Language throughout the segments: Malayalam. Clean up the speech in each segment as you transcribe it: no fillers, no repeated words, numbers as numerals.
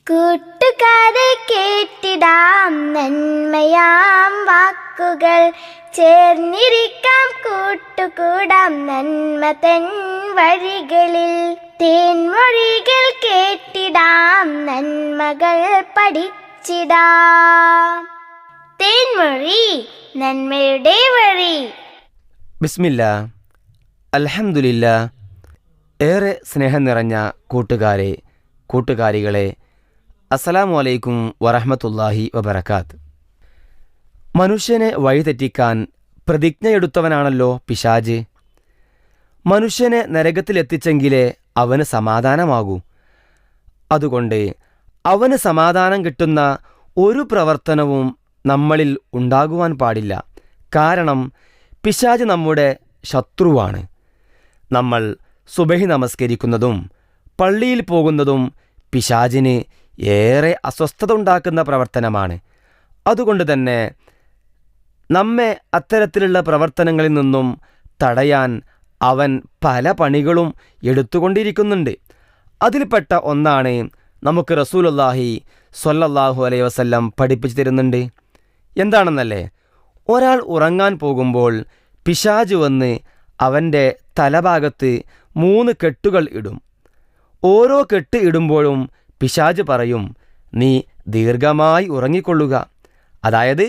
കൂട്ടുകാരെ കേട്ടിടാം നന്മയാം വാക്കുകൾ, ചേർന്നിരിക്കാം കൂട്ടുകൂടാം നന്മ തൻ വഴികളിൽ. തേൻമൊഴികൾ കേട്ടിടാം നന്മകൾ പഠിച്ചിടാം. തേൻമൊഴി നന്മയുടെ വഴി. ബിസ്മില്ലാ, അൽഹംദുലില്ലാ. ഏറെ സ്നേഹം നിറഞ്ഞ കൂട്ടുകാരെ, കൂട്ടുകാരികളെ, അസ്സലാമു അലൈക്കും വറഹ്മത്തുള്ളാഹി വബറകാത്ത്. മനുഷ്യനെ വഴിതെറ്റിക്കാൻ പ്രതിജ്ഞയെടുത്തവനാണല്ലോ പിശാച്. മനുഷ്യനെ നരകത്തിലെത്തിച്ചെങ്കിലേ അവന് സമാധാനമാകൂ. അതുകൊണ്ട് അവന് സമാധാനം കിട്ടുന്ന ഒരു പ്രവർത്തനവും നമ്മളിൽ ഉണ്ടാകുവാൻ പാടില്ല. കാരണം പിശാച് നമ്മുടെ ശത്രുവാണ്. നമ്മൾ സുബഹി നമസ്കരിക്കുന്നതും പള്ളിയിൽ പോകുന്നതും പിശാചിന് ഏറെ അസ്വസ്ഥത ഉണ്ടാക്കുന്ന പ്രവർത്തനമാണ്. അതുകൊണ്ട് തന്നെ നമ്മെ അത്തരത്തിലുള്ള പ്രവർത്തനങ്ങളിൽ നിന്നും തടയാൻ അവൻ പല പണികളും എടുത്തുകൊണ്ടിരിക്കുന്നുണ്ട്. അതിൽപ്പെട്ട ഒന്നാണ് നമുക്ക് റസൂലുള്ളാഹി സ്വല്ലല്ലാഹു അലൈഹി വസല്ലം പഠിപ്പിച്ചു തരുന്നുണ്ട്. എന്താണെന്നല്ലേ, ഒരാൾ ഉറങ്ങാൻ പോകുമ്പോൾ പിശാച് വന്ന് അവൻ്റെ തലഭാഗത്ത് 3 കെട്ടുകൾ ഇടും. ഓരോ കെട്ട് ഇടുമ്പോഴും പിശാച് പറയും, നീ ദീർഘമായി ഉറങ്ങിക്കൊള്ളുക. അതായത്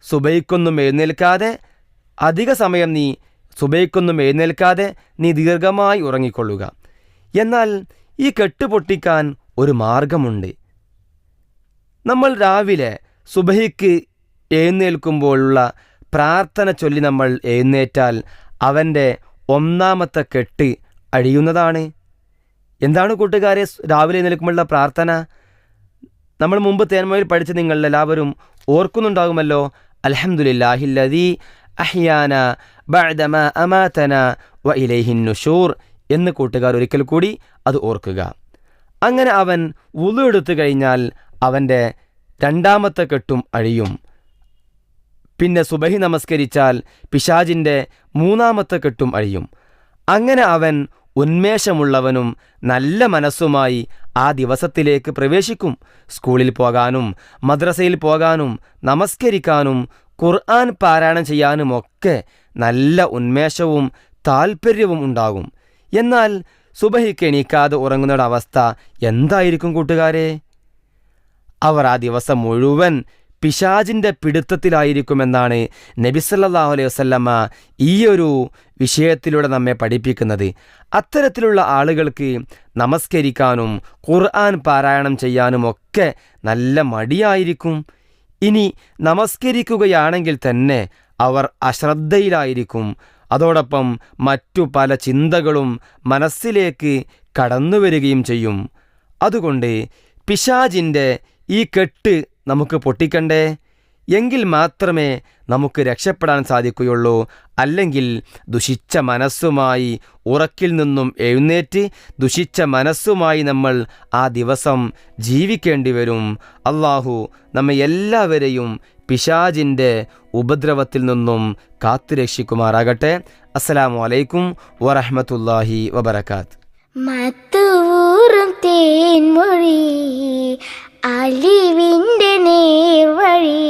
സുബഹിക്കൊന്നും എഴുന്നേൽക്കാതെ അധിക സമയം നീ ദീർഘമായി ഉറങ്ങിക്കൊള്ളുക. എന്നാൽ ഈ കെട്ട് പൊട്ടിക്കാൻ ഒരു മാർഗമുണ്ട്. നമ്മൾ രാവിലെ സുബഹിക്ക് എഴുന്നേൽക്കുമ്പോഴുള്ള പ്രാർത്ഥന ചൊല്ലി നമ്മൾ എഴുന്നേറ്റാൽ അവൻ്റെ 1ാമത്തെ കെട്ട് അഴിയുന്നതാണ്. എന്താണ് കൂട്ടുകാരെ രാവിലെ എഴുന്നേൽക്കുമ്പോഴുള്ള പ്രാർത്ഥന? നമ്മൾ മുമ്പ് തേന്മയിൽ പഠിച്ച് നിങ്ങളെല്ലാവരും ഓർക്കുന്നുണ്ടാകുമല്ലോ. അൽഹംദുലില്ലാഹില്ലദീ അഹ്യാന ബഅദമാ അമാതനാ വ ഇലൈഹിൻ നുശൂർ എന്ന് കൂട്ടുകാർ ഒരിക്കൽ കൂടി അത് ഓർക്കുക. അങ്ങനെ അവൻ വുളു എടുത്തു കഴിഞ്ഞാൽ അവൻ്റെ 2ാമത്തെ കെട്ടും അഴിയും. പിന്നെ സുബഹി നമസ്കരിച്ചാൽ പിശാചിൻ്റെ 3ാമത്തെ കെട്ടും അഴിയും. അങ്ങനെ അവൻ ഉന്മേഷമുള്ളവനും നല്ല മനസ്സുമായി ആ ദിവസത്തിലേക്ക് പ്രവേശിക്കും. സ്കൂളിൽ പോകാനും മദ്രസയിൽ പോകാനും നമസ്കരിക്കാനും ഖുർആൻ പാരായണം ചെയ്യാനുമൊക്കെ നല്ല ഉന്മേഷവും താൽപ്പര്യവും ഉണ്ടാകും. എന്നാൽ സുബഹിക്ക് എണീക്കാതെ ഉറങ്ങുന്നവരുടെ അവസ്ഥ എന്തായിരിക്കും കൂട്ടുകാരെ? അവർ ആ ദിവസം മുഴുവൻ പിശാചിൻ്റെ പിടുത്തത്തിലായിരിക്കുമെന്നാണ് നബി സല്ലല്ലാഹു അലൈഹി വസല്ലമ ഈയൊരു വിഷയത്തിലൂടെ നമ്മെ പഠിപ്പിക്കുന്നത്. അത്തരത്തിലുള്ള ആളുകൾക്ക് നമസ്കരിക്കാനും ഖുർആൻ പാരായണം ചെയ്യാനുമൊക്കെ നല്ല മടിയായിരിക്കും. ഇനി നമസ്കരിക്കുകയാണെങ്കിൽ തന്നെ അവർ അശ്രദ്ധയിലായിരിക്കും. അതോടൊപ്പം മറ്റു പല ചിന്തകളും മനസ്സിലേക്ക് കടന്നുവരികയും ചെയ്യും. അതുകൊണ്ട് പിശാചിൻ്റെ ഈ കെട്ട് നമുക്ക് പൊട്ടിക്കണ്ടേ? എങ്കിൽ മാത്രമേ നമുക്ക് രക്ഷപ്പെടാൻ സാധിക്കുകയുള്ളൂ. അല്ലെങ്കിൽ ദുഷിച്ച മനസ്സുമായി ഉറക്കിൽ നിന്നും എഴുന്നേറ്റ് ദുഷിച്ച മനസ്സുമായി നമ്മൾ ആ ദിവസം ജീവിക്കേണ്ടി വരും. അള്ളാഹു നമ്മെ എല്ലാവരെയും പിശാചിൻ്റെ ഉപദ്രവത്തിൽ നിന്നും കാത്തുരക്ഷിക്കുമാറാകട്ടെ. അസ്സലാമു അലൈക്കും വറഹ്മത്തുള്ളാഹി വബറകാത്ത്. മത്തുവൂറും തേൻമൊഴി അലിവിൻ്റെ നേർവഴി,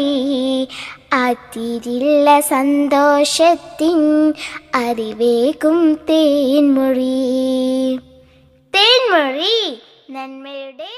അതിരില്ല സന്തോഷത്തിൻ അറിവേകും തേൻമൊഴി. തേൻമൊഴി നന്മയുടെ